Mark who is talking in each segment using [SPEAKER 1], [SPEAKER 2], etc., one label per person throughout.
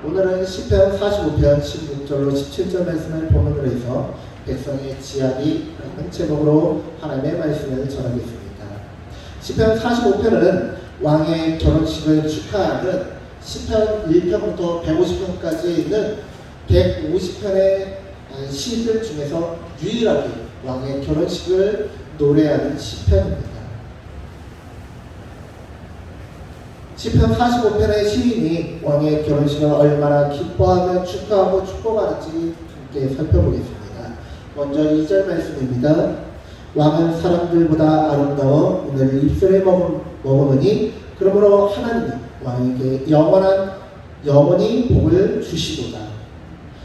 [SPEAKER 1] 오늘은 시편 45편 16절로 17절 말씀을 본문으로 해서 백성의 지약이 라는 제목으로 하나님의 말씀을 전하겠습니다. 시편 45편은 왕의 결혼식을 축하하는 시편 1편부터 150편까지 있는 150편의 시들 중에서 유일하게 왕의 결혼식을 노래하는 시편입니다. 시편 45편의 시인이 왕의 결혼식을 얼마나 기뻐하며 축하하고 축복하는지 함께 살펴보겠습니다. 먼저 2절 말씀입니다. 왕은 사람들보다 아름다워 오늘 입술에 머무르니 그러므로 하나님이 왕에게 영원히 복을 주시도다.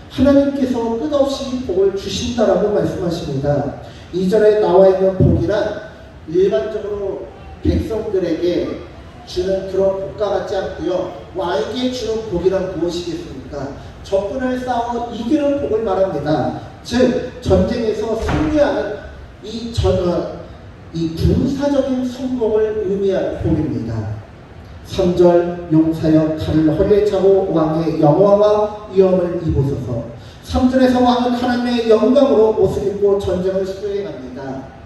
[SPEAKER 1] 하나님께서 끝없이 복을 주신다라고 말씀하십니다. 2절에 나와 있는 복이란 일반적으로 백성들에게 주는 그런 복과 같지 않고요. 왕에게 주는 복이란 무엇이겠습니까? 적군을 싸워 이기는 복을 말합니다. 즉 전쟁에서 승리하는 이 군사적인 성공을 의미하는 복입니다. 3절 용사여 칼을 허리에 차고 왕의 영화와 위엄을 입으소서. 3절에서 왕은 하나님의 영광으로 옷을 입고 전쟁을 수행합니다.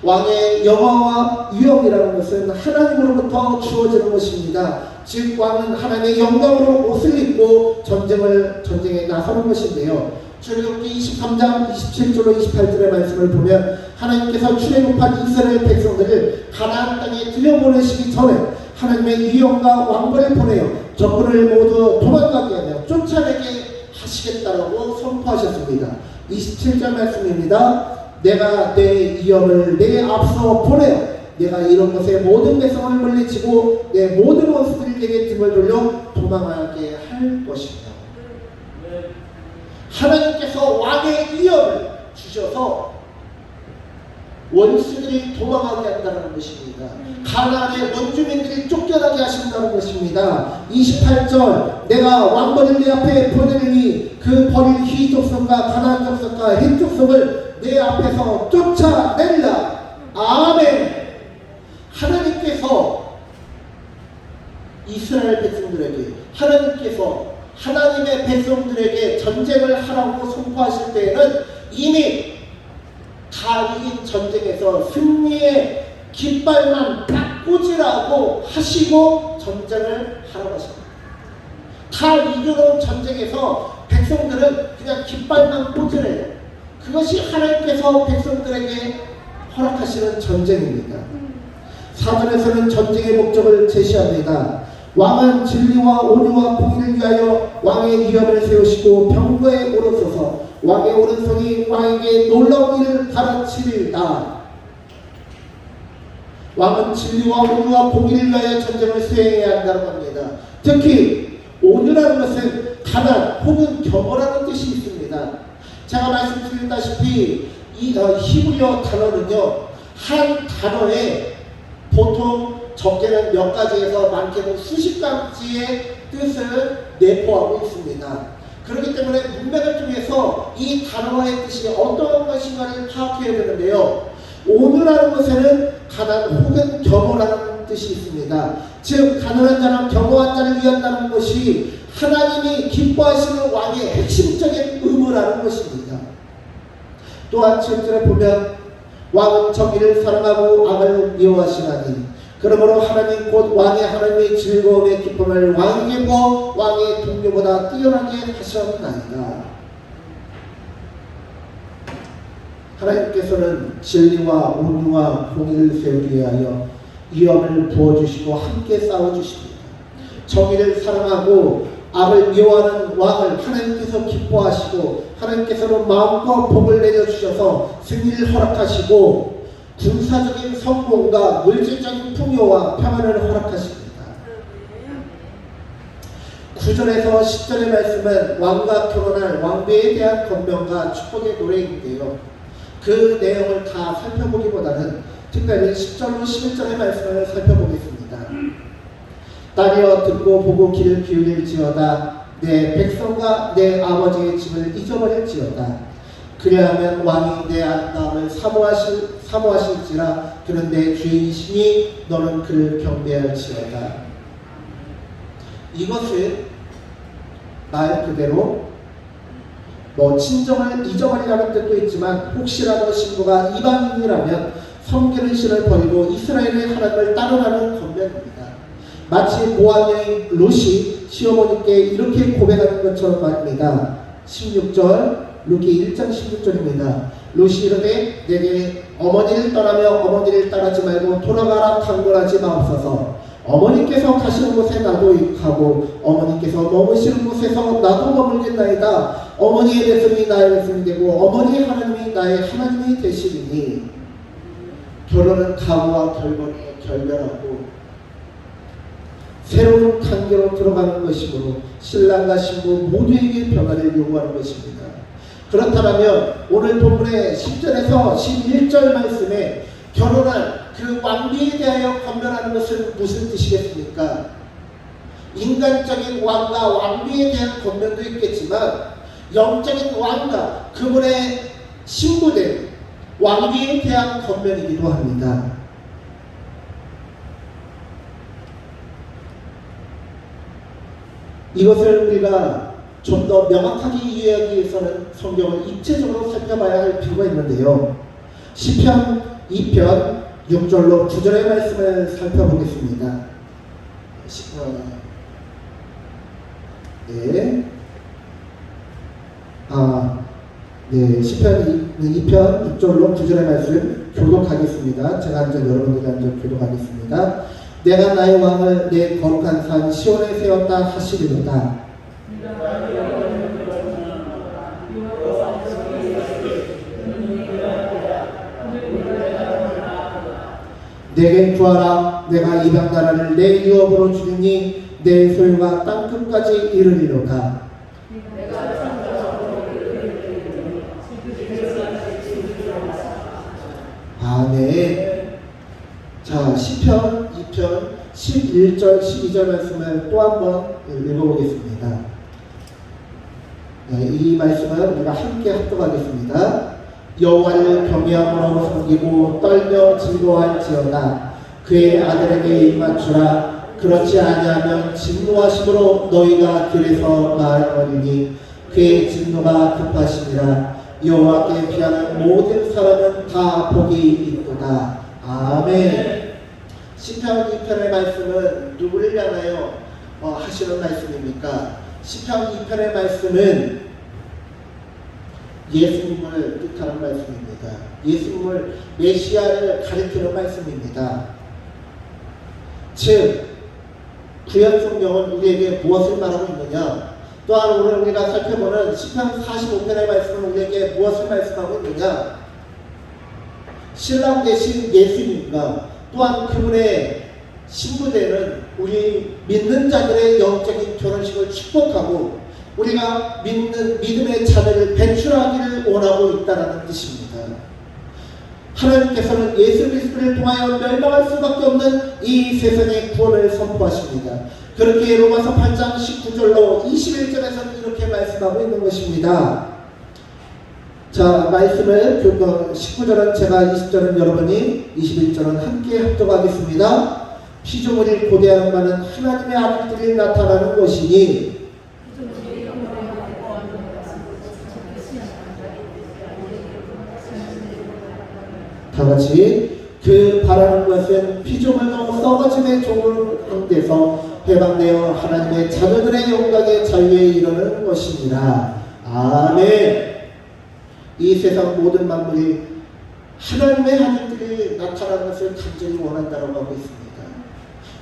[SPEAKER 1] 왕의 영화와 위엄이라는 것은 하나님으로부터 주어지는 것입니다. 즉 왕은 하나님의 영광으로 옷을 입고 전쟁에 나서는 것인데요. 출애굽기 23장 27절로 28절의 말씀을 보면 하나님께서 출애굽한 이스라엘 백성들을 가나안 땅에 들여보내시기 전에 하나님의 위엄과 왕벌을 보내어 적군을 모두 도망가게 하며 쫓아내게 하시겠다라고 선포하셨습니다. 27절 말씀입니다. 내가 내 위엄을 내 앞서 보내어 내가 이런 것에 모든 백성을 물리치고 내 모든 원수들에게 등을 돌려 도망하게 할 것이며 하나님께서 왕의 위엄을 주셔서 원수들이 도망하게 한다는 것입니다. 가나안의 원주민들이 쫓겨나게 하신다는 것입니다. 28절 내가 왕벌을 내 앞에 보내리니 그 버릴 히 족속과 가나안 족속과 헷 족속을 내 앞에서 쫓아내리라. 아멘. 하나님께서 이스라엘 백성들에게 하나님의 백성들에게 전쟁을 하라고 선포하실 때에는 이미 다 이긴 전쟁에서 승리의 깃발만 딱 꽂으라고 하시고 전쟁을 하라고 하십니다. 다 이겨놓은 전쟁에서 백성들은 그냥 깃발만 꽂으래요. 그것이 하나님께서 백성들에게 허락하시는 전쟁입니다. 4절에서는 전쟁의 목적을 제시합니다. 왕은 진리와 온유와 공의를 위하여 왕의 위엄을 세우시고 병거에 오르소서. 왕의 오른손이 왕에게 놀라운 일을 가르치리이다. 왕은 진리와 온유와 공의를 위하여 전쟁을 수행해야 한다고 합니다. 특히 온유라는 것은 가난 혹은 겸허라는 뜻이 있습니다. 제가 말씀드렸다시피 이 히브리어 단어는요, 한 단어에 보통 적게는 몇 가지에서 많게는 수십 가지의 뜻을 내포하고 있습니다. 그렇기 때문에 문맥을 통해서 이 단어의 뜻이 어떤 것인가를 파악해야 되는데요. 온유라는 것에는 가난 혹은 겸허라는 뜻이 있습니다. 즉 가난한 자나 겸허한 자를 위한다는 것이 하나님이 기뻐하시는 왕의 핵심적인 의무라는 것입니다. 또한 7절에 보면 왕은 정의를 사랑하고 악을 미워하시나니 그러므로 하나님 곧 왕의 하나님의 즐거움의 기쁨을 왕에게 부어 왕의 동료보다 뛰어나게 하셨나이다. 하나님께서는 진리와 온유와 공의를 세우기 위하여 위엄을 부어주시고 함께 싸워주십니다. 정의를 사랑하고 악을 미워하는 왕을 하나님께서 기뻐하시고 하나님께서는 마음껏 복을 내려주셔서 승리를 허락하시고 군사적인 성공과 물질적인 풍요와 평안을 허락하십니다. 9절에서 10절의 말씀은 왕과 결혼할 왕비에 대한 건명과 축복의 노래인데요. 그 내용을 다 살펴보기보다는 특별히 10절로 11절의 말씀을 살펴보겠습니다. 딸이여 듣고 보고 귀를 기울일지어다. 내 백성과 내 아버지의 집을 잊어버릴지어다. 그리하면 왕이 내 아름다움을 사모하실지라. 그는 내 주인이시니 너는 그를 경배할지어다. 이것은 말 그대로 뭐 친정을 잊어버리라는 뜻도 있지만 혹시라도 신부가 이방인이라면 성결의 신을 버리고 이스라엘의 하나님을 따르라는 권면입니다. 마치 모압 여인 롯이 시어머니께 이렇게 고백하는 것처럼 말입니다. 16절 룻기 1장 16절입니다. 롯이 이르되 내게 어머니를 떠나며 어머니를 따르지 말고 돌아가라 강권하지 마옵소서. 어머니께서 가시는 곳에 나도 가고 어머니께서 머무시는 곳에서 나도 머물겠나이다. 어머니의 백성이 나의 백성이 되고 어머니의 하나님이 나의 하나님이 되시리니. 결혼은 가구와 결별하고 새로운 관계로 들어가는 것이므로 신랑과 신부 모두에게 변화를 요구하는 것입니다. 그렇다면 오늘 본문의 10절에서 11절 말씀에 결혼한 그 왕비에 대하여 권면하는 것은 무슨 뜻이겠습니까? 인간적인 왕과 왕비에 대한 권면도 있겠지만 영적인 왕과 그분의 신부된 왕비에 대한 권면이기도 합니다. 이것을 우리가 좀 더 명확하게 이해하기 위해서는 성경을 입체적으로 살펴봐야 할 필요가 있는데요. 시편 2편 6절로 9절의 말씀을 살펴보겠습니다. 시편 2편 6절로 9절의 말씀 교독하겠습니다. 제가 한절 여러분들이 한절 교독하겠습니다. 내가 나의 왕을 내 거룩한 산 시온에 세웠다 하시리로다. 내게 구하라. 내가 이방 나라를 내 유업으로 주리니 내 소유가 땅끝까지 이르리로다. 아멘. 자, 시편 2편 11절 12절 말씀을 또 한번 읽어보겠습니다. 이 말씀을 우리가 함께 합독하겠습니다. 여호와를 경외함으로 섬기고 떨며 즐거워할지어다. 그의 아들에게 입맞추라. 그렇지 아니하면 진노하심으로 너희가 길에서 말하리니 그의 진노가 급하시니라. 여호와께 피하는 모든 사람은 다 복이 있도다. 아멘. 시편 2편의 말씀은 누구를 향하여 하시는 말씀입니까? 시편 2편의 말씀은 예수님을 뜻하는 말씀입니다. 예수님을 메시아를 가리키는 말씀입니다. 즉 구약 성경은 우리에게 무엇을 말하고 있느냐? 또한 오늘 우리가 살펴보는 시편 45편의 말씀은 우리에게 무엇을 말씀하고 있느냐? 신랑 되신 예수님과 또한 그분의 신부되는 우리 믿는 자들의 영적인 결혼식을 축복하고 우리가 믿음의 자녀를 배출하기를 원하고 있다는 뜻입니다. 하나님께서는 예수 그리스도를 통하여 멸망할 수밖에 없는 이 세상의 구원을 선포하십니다. 그렇게 로마서 8장 19절로 21절에서는 이렇게 말씀하고 있는 것입니다. 자, 말씀을 19절은 제가 20절은 여러분이 21절은 함께 합독하겠습니다. 피조물이 고대하는 바는 하나님의 아들들이 나타나는 것이니 다같이 그 바라는 것은 피조물도 썩어짐의 종으로돼서 해방되어 하나님의 자녀들의 영광의 자유에 이르는 것입니다. 아멘. 이 세상 모든 만물이 하나님의 아들들이 나타나는 것을 간절히 원한다고 하고 있습니다.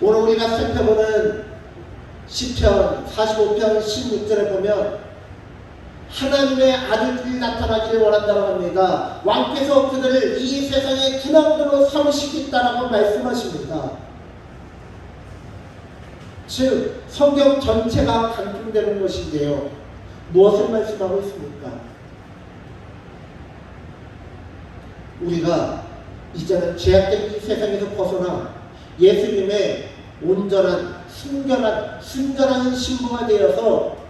[SPEAKER 1] 오늘 우리가 살펴보는 시편 45편 16절에 보면 하나님의 아들들이 나타나기를 원한다고 합니다. 왕께서 그들을 이 세상의 군왕으로 삼으시겠다라고 말씀하십니다. 즉 성경 전체가 간증되는 것인데요. 무엇을 말씀하고 있습니까? 우리가 이제는 죄악된 이 세상에서 벗어나 예수님의 온전한 순결한 신부가 되어서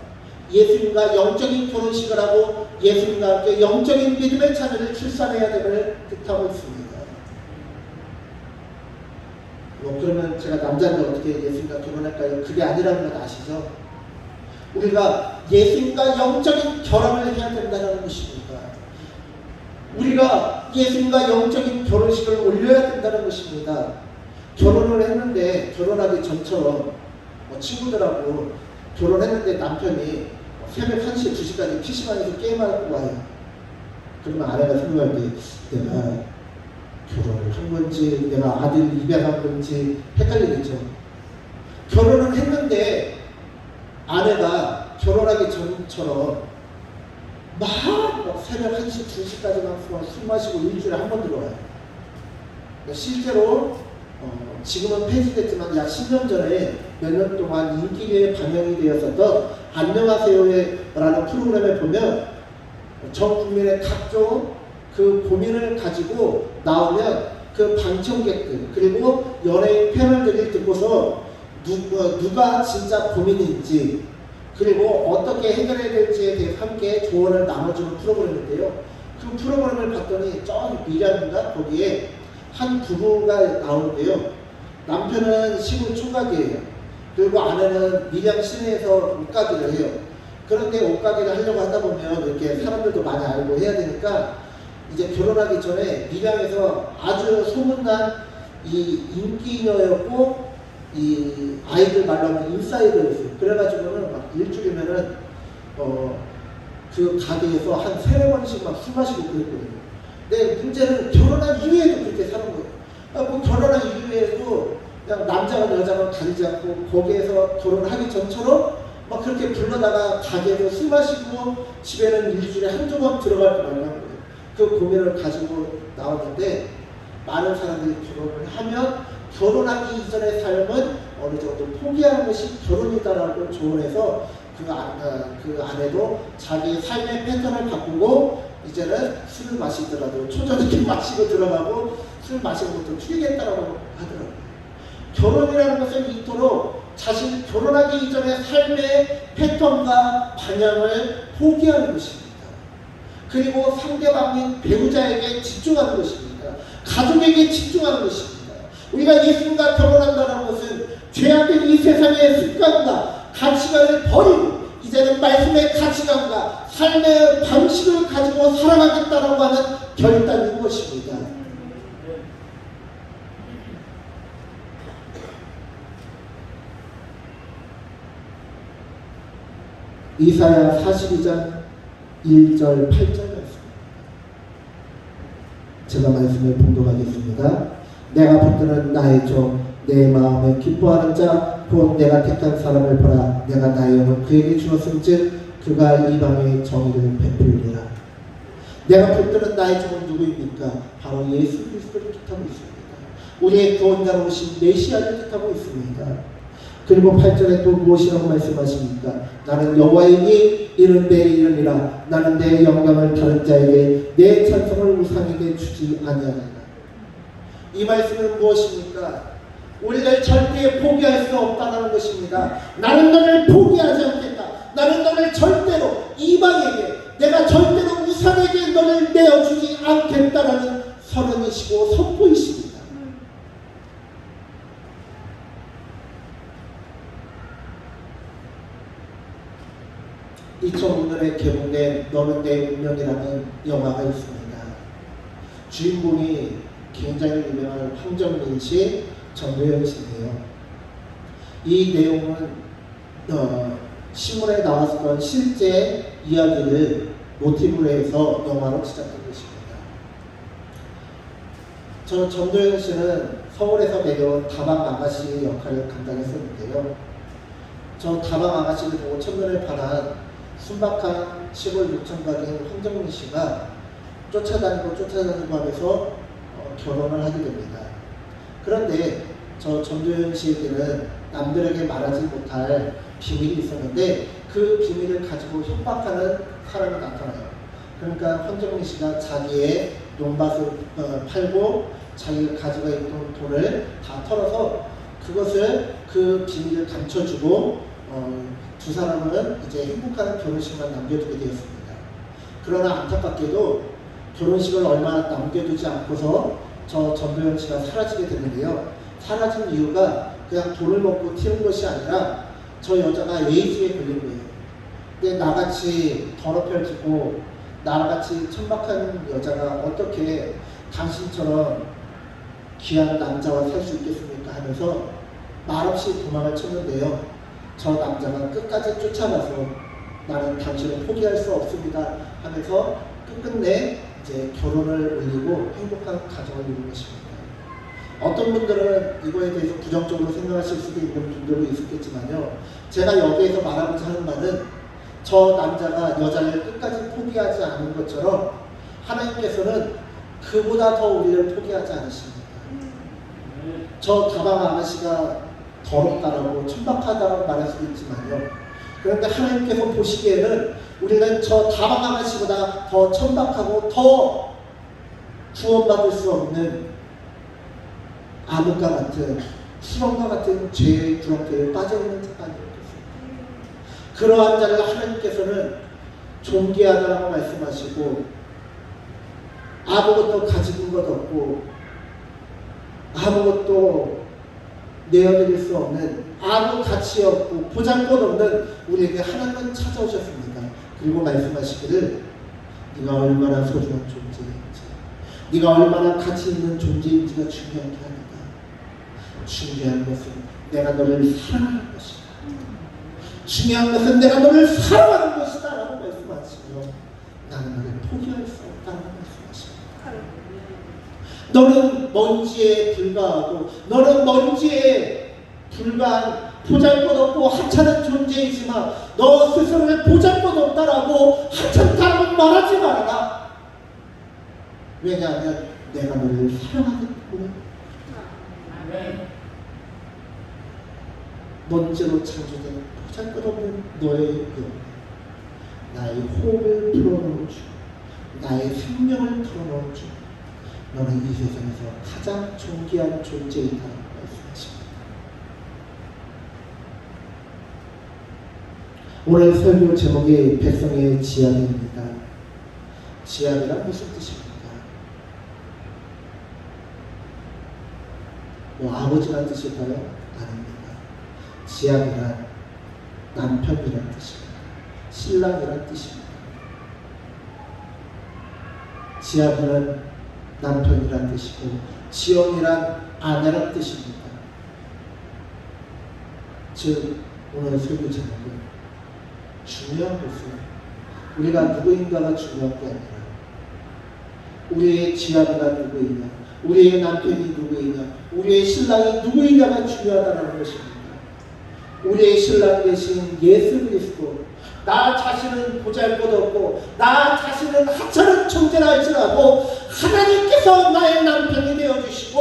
[SPEAKER 1] 예수님과 영적인 결혼식을 하고 예수님과 함께 영적인 믿음의 자녀를 출산해야 됨을 뜻하고 있습니다. 그러면 제가 남자인데 어떻게 예수님과 결혼할까요? 그게 아니라는 것 아시죠? 우리가 예수님과 영적인 결혼을 해야 된다는 것입니다. 우리가 예수님과 영적인 결혼식을 올려야 된다는 것입니다. 결혼을 했는데 결혼하기 전처럼 친구들하고 결혼했는데 남편이 새벽 1시, 2시까지 PC방에서 게임하고 와요. 그러면 아내가 생각할 때 내가 결혼을 한 건지 내가 아들 입양한 건지 헷갈리겠죠. 결혼을 했는데 아내가 결혼하기 전처럼 막 새벽 1시, 2시까지만 술 마시고 일주일에 한 번 들어와요. 실제로 지금은 폐지됐지만 약 10년 전에 몇 년 동안 인기계에 방영이 되었었던 안녕하세요라는 프로그램에 보면 전 국민의 각종 그 고민을 가지고 나오면 그 방청객들 그리고 연예인 패널들이 듣고서 누가 진짜 고민인지 그리고 어떻게 해결해야 될지에 대해 함께 조언을 나눠주는 프로그램인데요. 그 프로그램을 봤더니 저기 밀양인가 거기에 한 부부가 나오는데요. 남편은 시골 총각이에요. 그리고 아내는 밀양 시내에서 옷가게를 해요. 그런데 옷가게를 하려고 하다 보면 이렇게 사람들도 많이 알고 해야 되니까 이제 결혼하기 전에 밀양에서 아주 소문난 이 인기녀였고 이 아이들 말로 하면 인사이더였어요. 그래가지고는 막 일주일이면은 그 가게에서 한 3-4번씩 막 술 마시고 그랬거든요. 근데 문제는 결혼한 이후에도 그렇게 사는 거예요. 뭐 결혼한 이후에도 그냥 남자가 여자가 가리지 않고 거기에서 결혼하기 전처럼 막 그렇게 불러다가 가게에서 술 마시고 집에는 일주일에 한두 번 들어갈 때 말이란 거예요. 그 고민을 가지고 나오는데 많은 사람들이 결혼을 하면 결혼하기 이전의 삶은 어느 정도 포기하는 것이 결혼이다라고 조언해서 그 아내도 자기 삶의 패턴을 바꾸고 이제는 술을 마시더라도 초저녁에 마시고 들어가고 술 마시는 것도 줄이겠다라고 하더라고요. 결혼이라는 것은 이토록 자신 결혼하기 이전의 삶의 패턴과 방향을 포기하는 것입니다. 그리고 상대방인 배우자에게 집중하는 것입니다. 가족에게 집중하는 것입니다. 우리가 예수님과 결혼한다는 것은 죄악된 이 세상의 습관과 가치관을 버리고 이제는 말씀의 가치관과 삶의 방식을 가지고 살아가겠다라고 하는 결단인 것입니다. 이사야 42장 1절 8절 말씀 제가 말씀을 봉독하겠습니다. 내가 붙드는 나의 종 내 마음에 기뻐하는 자 곧 내가 택한 사람을 보라. 내가 나의 영을 그에게 주었음즉 그가 이방의 정의를 베풀리라. 내가 붙드는 나의 종은 누구입니까? 바로 예수 그리스도를 뜻하고 있습니다. 우리의 구원자로 오신 메시아를 뜻하고 있습니다. 그리고 8절에 또 무엇이라고 말씀하십니까? 나는 여호와이니 이는 내 이름이라. 나는 내 영광을 다른 자에게 내 찬송을 우상에게 주지 아니하리라. 이 말씀은 무엇입니까? 우리를 절대 포기할 수 없다는 것입니다. 나는 너를 포기하지 않겠다. 나는 너를 절대로 이방에게 내가 절대로 우상에게 너를 내어주지 않겠다라는 선언이시고 선포이십니다. (2005년에) 개봉된 너는 내 운명이라는 영화가 있습니다. 주인공이 굉장히 유명한 황정민 씨, 전도연 씨인데요. 이 내용은 신문에 나왔던 실제 이야기를 모티브로 해서 영화로 시작된 것입니다. 저 전도연 씨는 서울에서 내려온 다방 아가씨의 역할을 감당했었는데요. 저 다방 아가씨를 보고 첫눈에 반한 순박한 시골 노천각인 황정민 씨가 쫓아다니고 하면서 결혼을 하게 됩니다. 그런데 저 전도연 씨에게는 남들에게 말하지 못할 비밀이 있었는데 그 비밀을 가지고 협박하는 사람이 나타나요. 그러니까 황정민 씨가 자기의 논밭을 팔고 자기가 가지고 있던 돈을 다 털어서 그 비밀을 감춰주고 두 사람은 이제 행복한 결혼식만 남겨두게 되었습니다. 그러나 안타깝게도 결혼식을 얼마 남겨두지 않고서 저 전도연 씨가 사라지게 되는데요. 사라진 이유가 그냥 돈을 먹고 튀는 것이 아니라 저 여자가 에이즈에 걸린 거예요. 근데 나같이 더럽혀지고 나같이 천박한 여자가 어떻게 당신처럼 귀한 남자와 살 수 있겠습니까? 하면서 말없이 도망을 쳤는데요. 저 남자가 끝까지 쫓아가서 나는 당신을 포기할 수 없습니다 하면서 끝끝내 이제 결혼을 올리고 행복한 가정을 이룬 것입니다. 어떤 분들은 이거에 대해서 부정적으로 생각하실 수도 있는 분들도 있었겠지만요. 제가 여기에서 말하고자 하는 말은 저 남자가 여자를 끝까지 포기하지 않은 것처럼 하나님께서는 그보다 더 우리를 포기하지 않으십니다. 저 다방 아가씨가 더럽다라고 천박하다라고 말할 수도 있지만요. 그런데 하나님께서 보시기에는 우리는 저 다방 아가씨보다 더 천박하고 더 구원받을 수 없는 암흑과 같은 수렁과 같은 죄의 구렁텅이에 빠져있는 자가 아니었겠습니까? 그러한 자를 하나님께서는 존귀하다라고 말씀하시고 아무것도 가지고 것 없고 아무것도 내어드릴 수 없는 아무 가치 없고 보잘것없는 우리에게 하나님은 찾아오셨습니다. 그리고 말씀하시기를 네가 얼마나 소중한 존재인지 네가 얼마나 가치 있는 존재인지가 중요한 게 아니다. 중요한 것은 내가 너를 사랑하는 것이다. 중요한 것은 내가 너를 사랑하는 것이다 라고 말씀하시며 나는 너를 포기할 수 없다고 말씀하십니다. 너는 먼지에 불과하고 너는 먼지에 불과한 보잘것없고 하찮은 존재이지만 너 스스로를 보잘것없다라고 하찮다라고 말하지 말아라. 왜냐하면 내가 너를 사랑하기 때문에. 먼지로 창조된 보잘것없는 너의 영혼, 나의 호흡을 불어넣어 주, 나의 생명을 불어넣어 주, 너는 이 세상에서 가장 존귀한 존재이다 말씀하십니다. 오늘 설교 제목이 백성의 지압입니다. 지압이란 무슨 뜻입니까? 뭐 아버지란 뜻일까요? 아닙니다. 지압이란 남편이란 뜻입니다. 신랑이란 뜻입니다. 지압이란 남편이란 뜻이고 지영이란 아내란 뜻입니다. 즉 오늘 설교 제목은 중요한 것은 우리가 누구인가가 중요한 게 아니라 우리의 지압이가 누구이냐, 우리의 남편이 누구이냐, 우리의 신랑이 누구이냐가 중요하다는 것입니다. 우리의 신랑 되신 예수 그리스도, 나 자신은 보잘것없고 나 자신은 하찮은 존재라 할지라도 하나님께서 나의 남편이 되어주시고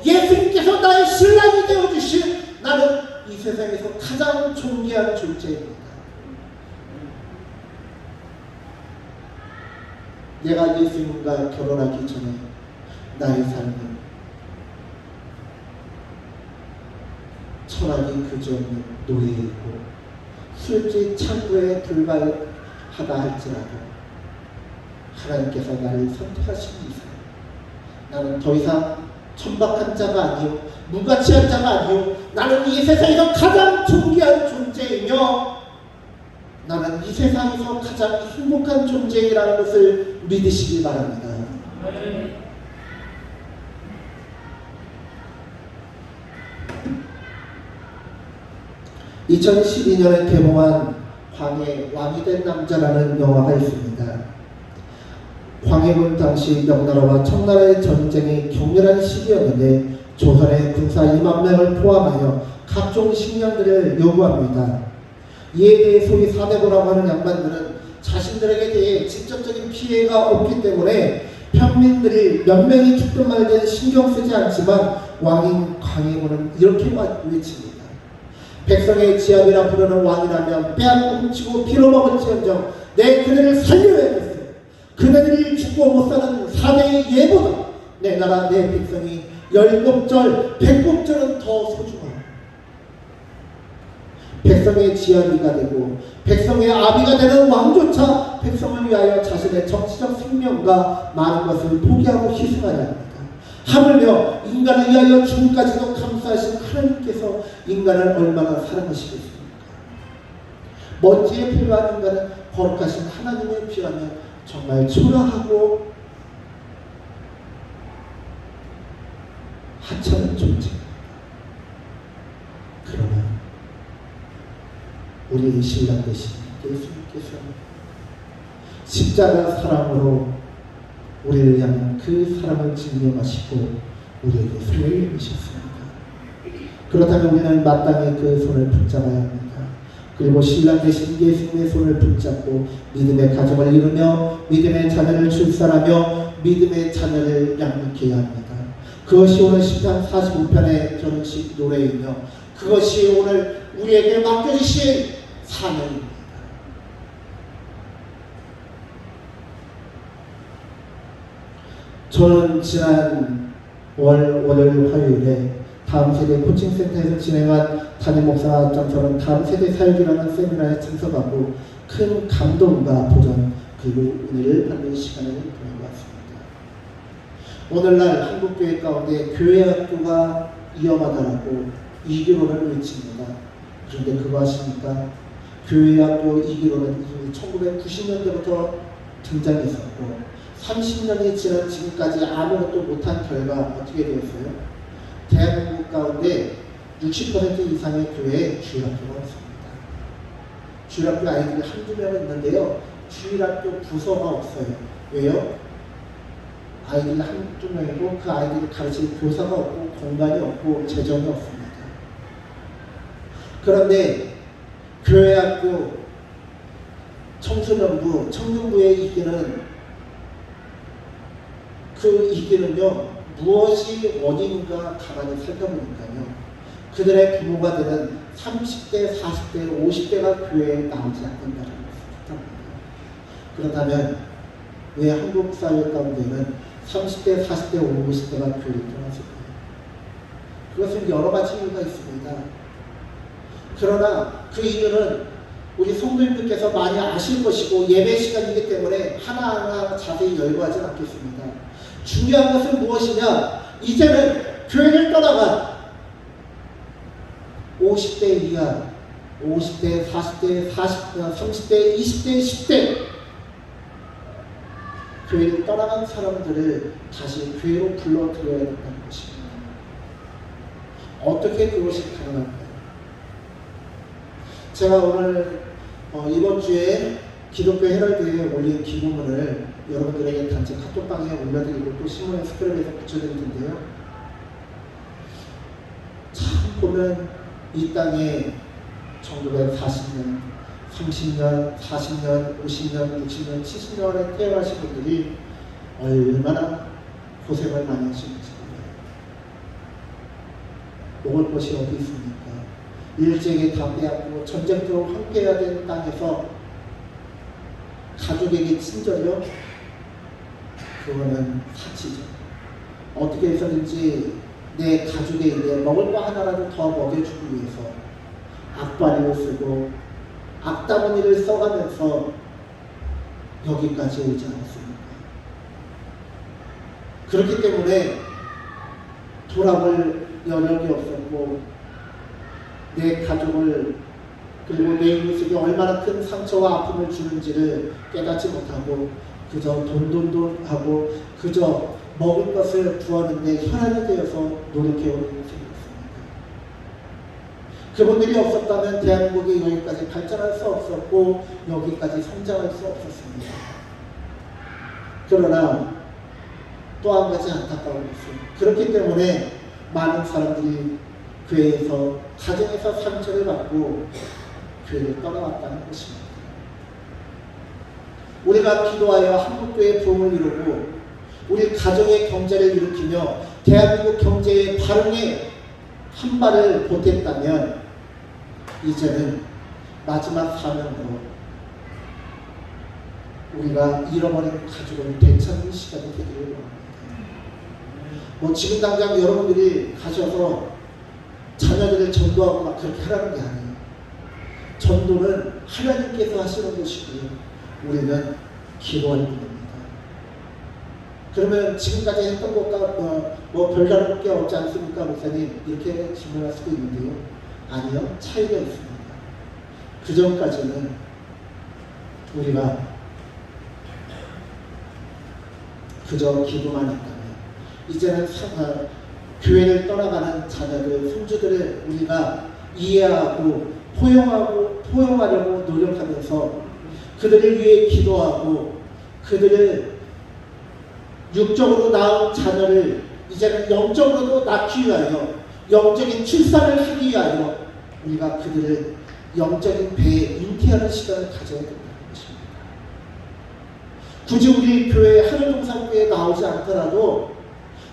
[SPEAKER 1] 예수님께서 나의 신랑이 되어주신 나는 이 세상에서 가장 존귀한 존재입니다. 내가 예수님과 결혼하기 전에 나의 삶은 철학이 그지없는 노예이고 술집 창고에 불과하다 할지라도 하나님께서 나를 선택하신 이상 나는 더 이상 천박한 자가 아니요 무가치한 자가 아니요 나는 이 세상에서 가장 존귀한 존재이며 나는 이 세상에서 가장 행복한 존재이라는 것을 믿으시기 바랍니다. 2012년에 개봉한 광해 왕이 된 남자라는 영화가 있습니다. 광해군 당시 명나라와 청나라의 전쟁이 격렬한 시기였는데 조선의 군사 2만 명을 포함하여 각종 식량들을 요구합니다. 이에 대해 소위 사대고라고 하는 양반들은 자신들에게 대해 직접적인 피해가 없기 때문에 평민들이 몇 명이 죽든 말든 신경 쓰지 않지만 왕인 광해군은 이렇게 외칩니다. 백성의 지압이라 부르는 왕이라면 빼앗고 훔치고 빌어먹을지언정 내 그들을 살려야겠어요. 그들이 죽고 못 사는 4대의 예보다 내 나라 내 백성이 10곱절 100곱절은 더 소중하다. 백성의 지아비가 되고 백성의 아비가 되는 왕조차 백성을 위하여 자신의 정치적 생명과 많은 것을 포기하고 희생하야 합니다. 하물며 인간을 위하여 죽음까지도 감수하신 하나님께서 인간을 얼마나 사랑하시겠습니까? 먼지에 불과한 인간은 거룩하신 하나님에 비하면 정말 초라하고 하찮은 존재입니다. 그러나 우리의 신랑 되신 예수님께서 십자가 사랑으로 우리를 향한 그 사랑을 증명하시고 우리에게 손을 내미셨습니다. 그렇다면 우리는 마땅히 그 손을 붙잡아야 합니다. 그리고 신랑 되신 예수님의 손을 붙잡고 믿음의 가정을 이루며 믿음의 자녀를 출산하며 믿음의 자녀를 양육해야 합니다. 그것이 오늘 시편 45편의 결혼식 노래이며 그것이 오늘 우리에게 맡겨주신 사명입니다. 저는 지난 월요일 화요일에 다음 세대 코칭센터에서 진행한 담임 목사 앞장서는 다음 세대 사역이라는 세미나에 참석하고 큰 감동과 도전 그리고 은혜를 받는 시간을 보내고 왔습니다. 오늘날 한국교회 가운데 교회 학교가 위험하다라고 2기론을 외칩니다. 그런데 그거 아십니까? 교회 학교 2기론은 1990년대부터 등장했었고 30년이 지난 지금까지 아무것도 못한 결과 어떻게 되었어요? 대한민국 가운데 60% 이상의 교회에 주일학교가 없습니다. 주일학교 아이들이 한두 명 있는데요. 주일학교 부서가 없어요. 왜요? 아이들이 한두 명이고 그 아이들을 가르칠 교사가 없고 공간이 없고 재정이 없습니다. 그런데 교회학교 청소년부, 청년부의 이기는 그 이기는요. 무엇이 원인인가 가만히 살펴보니까요. 그들의 부모가 되는 30대, 40대, 50대가 교회에 나오지 않는다는 것입니다. 그렇다면 왜 한국 사회 가운데는 30대, 40대, 50대가 교회를 떠났을까요? 그것은 여러 가지 이유가 있습니다. 그러나 그 이유는 우리 성도님들께서 많이 아실 것이고 예배 시간이기 때문에 하나하나 자세히 열거하지 않겠습니다. 중요한 것은 무엇이냐? 이제는 교회를 떠나간 50대 이하, 50대, 40대, 30대, 20대, 10대 교회를 떠나간 사람들을 다시 교회로 불러들여야 된다는 것입니다. 어떻게 그것이 가능할까요? 제가 오늘 이번 주에 기독교 헤럴드에 올린 기고문을 여러분들에게 단체 카톡방에 올려드리고 또 신문에 스크랩에서 붙여드릴 텐데요. 참 보면 이 땅에 1940년, 30년, 40년, 50년, 60년, 70년에 태어나신 분들이 얼마나 고생을 많이 하시는지 먹을 것이 어디 있습니까? 일제에게 담대하고 전쟁터로 함께해야 되는 땅에서 가족에게 친절이요? 그거는 사치죠. 어떻게 해서든지 내 가족에게 먹을 거 하나라도 더 먹여주기 위해서 악바리를 쓰고 악다무니를 써가면서 여기까지 오지 않았습니까? 그렇기 때문에 돌아볼 여력이 없었고 내 가족을 그리고 내 이웃에게 얼마나 큰 상처와 아픔을 주는지를 깨닫지 못하고 그저 돈 하고 그저 먹을 것을 구하는데 혈안이 되어서 노력해오는 인생이었습니다. 그분들이 없었다면 대한민국이 여기까지 발전할 수 없었고 여기까지 성장할 수 없었습니다. 그러나 또 한 가지 안타까운 것은 그렇기 때문에 많은 사람들이 교회에서 가정에서 상처를 받고 교회를 떠나왔다는 것입니다. 우리가 기도하여 한국교회의 부흥을 이루고 우리 가정의 경제를 일으키며 대한민국 경제의 발흥에 한 발을 보탰다면 이제는 마지막 사명으로 우리가 잃어버린 가족을 되찾는 시간이 되기를 원합니다. 지금 당장 여러분들이 가셔서 자녀들을 전도하고 막 그렇게 하라는 게 아니에요. 전도는 하나님께서 하시는 것이고요. 우리는 기도하는 겁니다. 그러면 지금까지 했던 것과 별다른 게 없지 않습니까, 목사님? 이렇게 질문할 수도 있는데요. 아니요, 차이가 있습니다. 그 전까지는 우리가 그저 기도만 했다면 이제는 교회를 떠나가는 자녀들, 손주들을 우리가 이해하고 포용하려고 노력하면서 그들을 위해 기도하고 그들을 육적으로 낳은 자녀를 이제는 영적으로도 낳기 위하여 영적인 출산을 하기 위하여 우리가 그들을 영적인 배에 잉태하는 시간을 가져야 된다는 것입니다. 굳이 우리 교회 하늘동산교회에 나오지 않더라도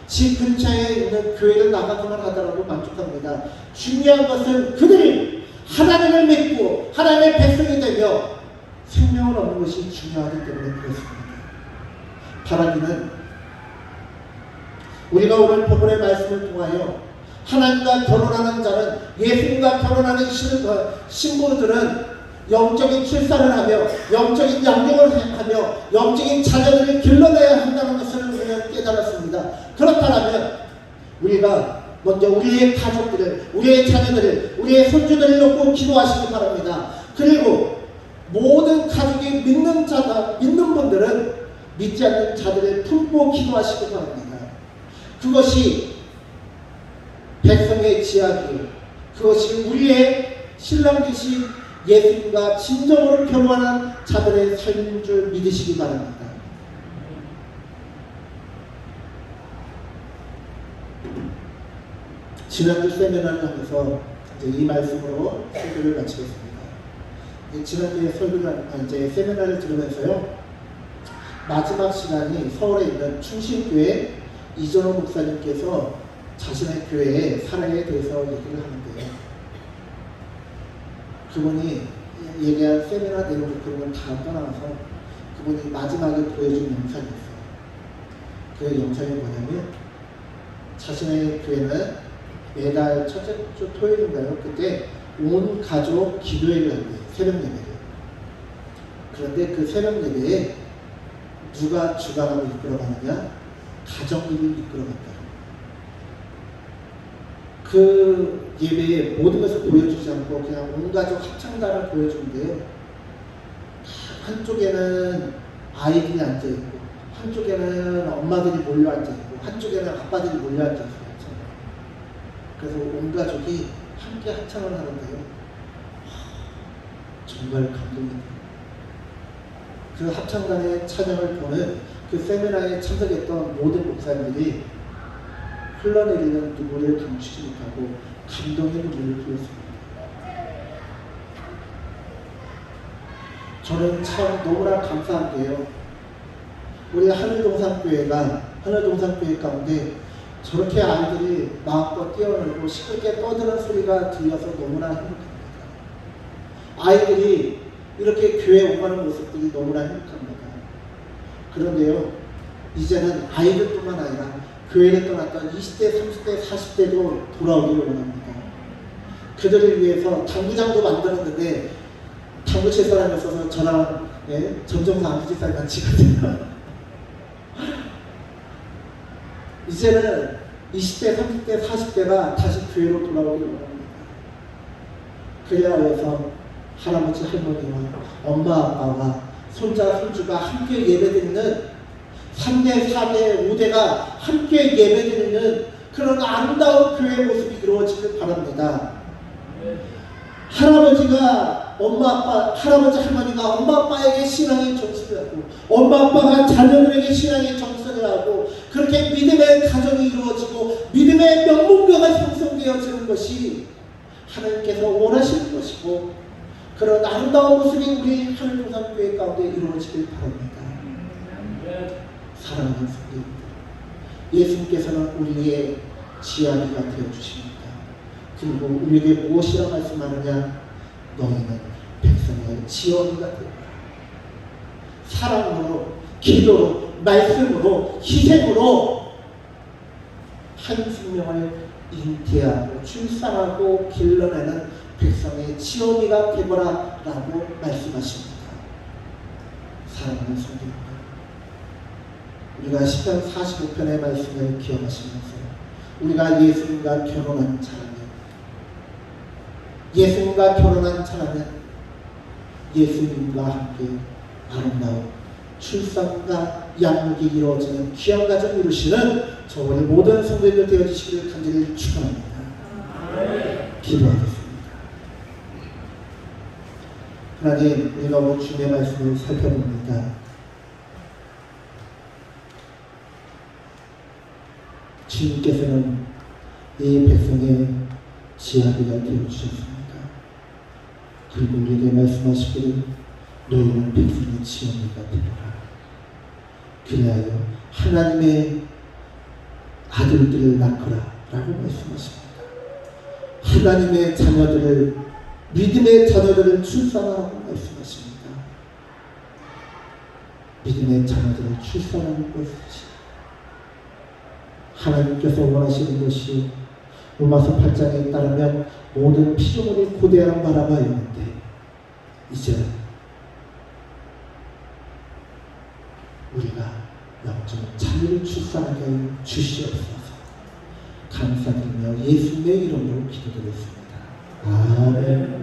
[SPEAKER 1] 집 근처에 있는 교회를 나가기만 하더라도 만족합니다. 중요한 것은 그들이 하나님을 믿고 하나님의 백성이 되며 생명을 얻는 것이 중요하기 때문에 그렇습니다. 바라기는 우리가 오늘 본문의 말씀을 통하여 하나님과 결혼하는 자는 예수님과 결혼하는 신부들은 영적인 출산을 하며 영적인 양육을 하며 영적인 자녀들을 길러내야 한다는 것을 우리는 깨달았습니다. 그렇다면 우리가 먼저 우리의 가족들을, 우리의 자녀들을, 우리의 손주들을 놓고 기도하시기 바랍니다. 그리고 모든 가족이 믿는 분들은 믿지 않는 자들을 품고 기도하시기 바랍니다. 그것이 백성의 지하기, 그것이 우리의 신랑 되신 예수님과 진정으로 결혼하는 자들의 삶인 줄 믿으시기 바랍니다. 지난주 세미나를 하면서 이제 이 말씀으로 설교를 마치겠습니다. 지난주에 세미나를 들으면서요, 마지막 시간이 서울에 있는 충신교회 이전호 목사님께서 자신의 교회의 사랑에 대해서 얘기를 하는데요. 그분이 얘기한 세미나 내용 그런 건 다 떠나서 그분이 마지막에 보여준 영상이 있어요. 그 영상이 뭐냐면 자신의 교회는 매달 첫째 주 토요일인가요? 그때 온 가족 기도회를 한대요. 새벽 예배를. 그런데 그 새벽 예배에 누가 주관하고 이끌어가느냐? 가정들이 이끌어간다. 그 예배에 모든 것을 보여주지 않고 그냥 온 가족 합창단을 보여주는데요. 한쪽에는 아이들이 앉아있고 한쪽에는 엄마들이 몰려 앉아있고 한쪽에는 아빠들이 몰려 앉아있어요. 그래서 온 가족이 함께 합창을 하는데요. 정말 감동이 돼요. 그 합창단의 찬양을 보는 그 세미나에 참석했던 모든 목사님들이 흘러내리는 눈물을 감추지 못하고 감동의 눈물을 흘렸습니다. 저는 참 너무나 감사한 게요, 우리 하늘동산교회 가운데 저렇게 아이들이 마음껏 뛰어놀고 시끄럽게 떠드는 소리가 들려서 너무나 행복합니다. 아이들이 이렇게 교회에 오가는 모습들이 너무나 행복합니다. 그런데요, 이제는 아이들뿐만 아니라 교회를 떠났던 20대, 30대, 40대도 돌아오기를 원합니다. 그들을 위해서 당구장도 만들었는데 당구 칠 사람이 없어서 저랑 전정사 아버지살 같이 가세요. 이제는 20대, 30대, 40대가 다시 교회로 돌아오기를 원합니다. 그래야 해서 할아버지, 할머니와 엄마, 아빠와 손자, 손주가 함께 예배드리는 3대, 4대, 5대가 함께 예배드리는 그런 아름다운 교회의 모습이 이루어지길 바랍니다. 할아버지, 할머니가 엄마, 아빠에게 신앙의 정신을 하고 엄마, 아빠가 자녀들에게 신앙의 정신을 하고 그렇게 믿음의 가정이 이루어지고 믿음의 명문교가 형성되어지는 것이 하나님께서 원하시는 것이고 그런 아름다운 모습이 우리 하늘동산교회 가운데 이루어지길 바랍니다. 사랑하는 성도님들, 예수님께서는 우리의 지아비가 되어주십니다. 그리고 우리에게 무엇이라 말씀하느냐? 너희는 백성의 지원이가 되라. 사랑으로, 기도로, 말씀으로, 희생으로 한 생명을 잉태하고 출산하고 길러내는 백성의 지원이가 되거라 라고 말씀하십니다. 사랑하는 성도님들, 우리가 시편 45편의 말씀을 기억하시면서 우리가 예수님과 결혼한 자라면 예수님과 함께 아름다운 출산과 양육이 이루어지는 귀한 가정 이루시는 저희 모든 성도님들 되어주시기를 간절히 축원합니다. 기도하겠습니다. 하나님, 우리가 오늘 주님의 말씀을 살펴봅니다. 주님께서는 이 백성의 지아비가 되어주셨습니다. 그리고 우리에게 말씀하시기를 너희는 백성의 지아비가 되리라. 그리하여 하나님의 아들들을 낳거라 라고 말씀하십니다. 하나님의 자녀들을, 믿음의 자녀들을 출산하라고 말씀하십니다. 믿음의 자녀들을 출산하는 것이지 하나님께서 원하시는 것이 로마서 8장에 따르면 모든 피조물이 고대한 바라가 있는데 이제 우리가 영적 자유를 출산하게 하여 주시옵소서. 감사드리며 예수님의 이름으로 기도드렸습니다. 아멘.